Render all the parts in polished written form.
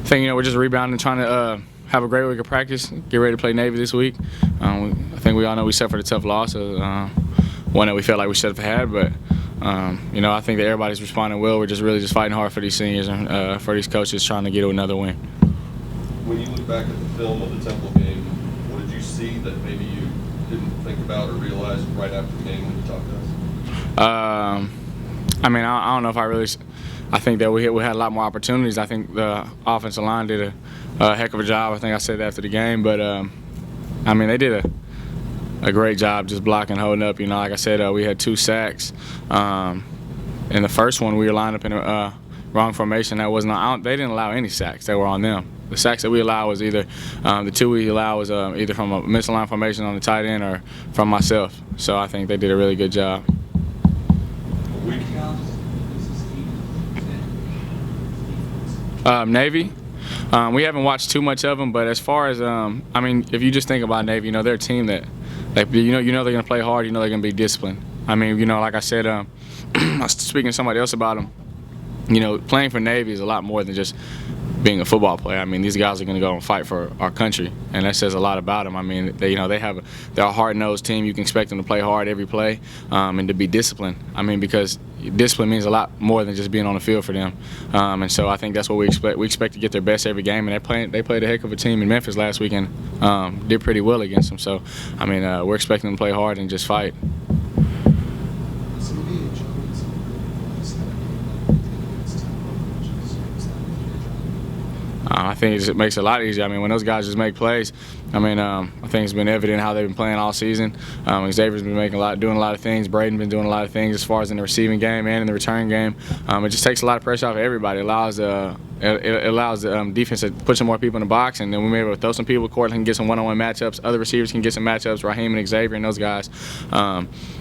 think we're just rebounding, trying to have a great week of practice, get ready to play Navy this week. I think we all know we suffered a tough loss, one that we felt like we should have had, but I think that everybody's responding well. We're just fighting hard for these seniors and for these coaches trying to get another win. When you look back at the film of the Temple game, what did you see that maybe you didn't think about or realize right after the game when you talked to us? I don't know if I think that we had a lot more opportunities. I think the offensive line did a heck of a job. I think I said that after the game, but they did a great job just blocking, holding up. Like I said, we had 2 sacks. In the first one, we were lined up in a wrong formation. That wasn't. They didn't allow any sacks. They were on them. The sacks that we allowed was either the 2 we allowed was either from a misaligned formation on the tight end or from myself. So I think they did a really good job. Navy. We haven't watched too much of them, but as far as if you just think about Navy, they're a team that, they're going to play hard. They're going to be disciplined. Like I said, I was speaking to somebody else about them. Playing for Navy is a lot more than just being a football player. These guys are going to go and fight for our country, and that says a lot about them. They're a hard-nosed team. You can expect them to play hard every play, and to be disciplined. Because discipline means a lot more than just being on the field for them. And so I think that's what we expect. We expect to get their best every game, and they played a heck of a team in Memphis last week and did pretty well against them. So we're expecting them to play hard and just fight. I think it makes it a lot easier. When those guys just make plays, I think it's been evident how they've been playing all season. Xavier's been doing a lot of things. Braden's been doing a lot of things as far as in the receiving game and in the return game. It just takes a lot of pressure off of everybody. It allows the defense to put some more people in the box, and then we may be able to throw some people. Cortland can get some one-on-one matchups. Other receivers can get some matchups. Raheem and Xavier and those guys.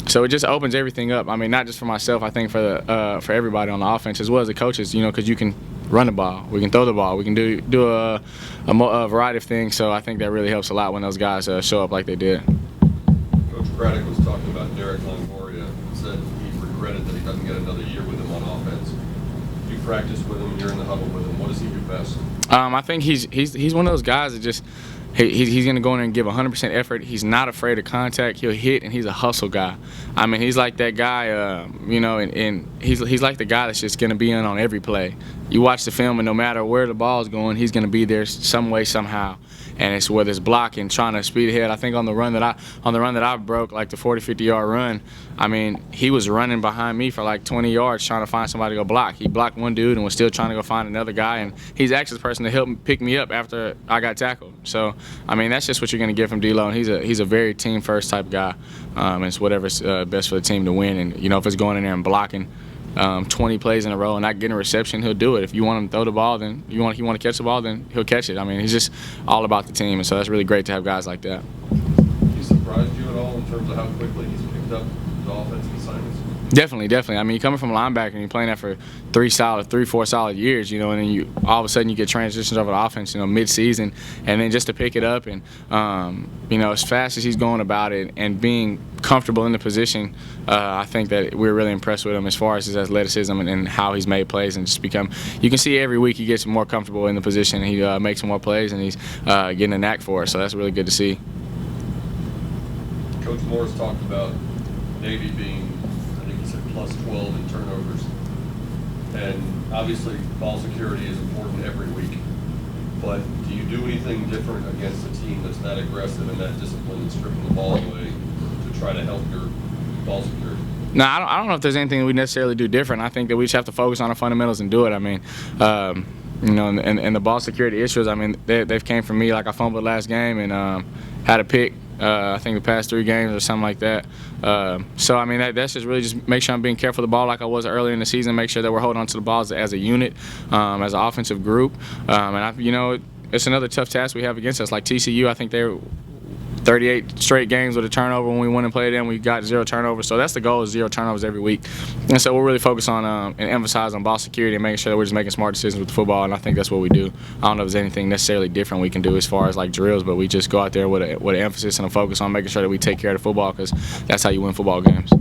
So it just opens everything up. Not just for myself. I think for everybody on the offense as well as the coaches. Because you can run the ball, we can throw the ball, we can do a variety of things. So I think that really helps a lot when those guys show up like they did. Coach Braddock was talking about Derek Longoria and said he regretted that he doesn't get another year with him on offense. You practice with him and you're in the huddle with him. What does he do best? I think he's one of those guys that just he's going to go in there and give 100% effort. He's not afraid of contact. He'll hit, and he's a hustle guy. He's like that guy, and he's like the guy that's just going to be in on every play. You watch the film, and no matter where the ball's going, he's going to be there some way, somehow. And it's whether it's blocking, trying to speed ahead. I think on the run that I broke, like the 40, 50-yard run, he was running behind me for like 20 yards trying to find somebody to go block. He blocked one dude and was still trying to go find another guy, and he's actually the person that helped pick me up after I got tackled. So, that's just what you're going to get from D-Lo, and he's a very team-first type guy. It's whatever's best for the team to win, and if it's going in there and blocking 20 plays in a row and not getting a reception, he'll do it. If you want him to throw the ball, then he want to catch the ball, then he'll catch it. He's just all about the team, and so that's really great to have guys like that. He surprised you at all in terms of how quickly he's picked up the offensive assignments? Definitely. Coming from linebacker and you're playing that for 3-4 solid years, and then you all of a sudden you get transitions over to offense, mid-season, and then just to pick it up and, as fast as he's going about it and being comfortable in the position, I think that we're really impressed with him as far as his athleticism and how he's made plays and just you can see every week he gets more comfortable in the position, and he makes more plays, and he's getting a knack for it, so that's really good to see. Coach Morris talked about Navy being, plus 12 in turnovers, and obviously ball security is important every week, but do you do anything different against a team that's that aggressive and that disciplined and stripping the ball away to try to help your ball security? No, I don't know if there's anything that we necessarily do different. I think that we just have to focus on the fundamentals and do it. And the ball security issues, they've came from me. Like I fumbled last game and had a pick. I think the past 3 games or something like that. That's just really just make sure I'm being careful of the ball like I was earlier in the season. Make sure that we're holding on to the balls as a unit, as an offensive group. It's another tough task we have against us. Like TCU, I think they're 38 straight games with a turnover when we went and played them. We got 0 turnovers. So that's the goal, is 0 turnovers every week. And so we're really focused on and emphasize on ball security and making sure that we're just making smart decisions with the football, and I think that's what we do. I don't know if there's anything necessarily different we can do as far as like drills, but we just go out there with an emphasis and a focus on making sure that we take care of the football, because that's how you win football games.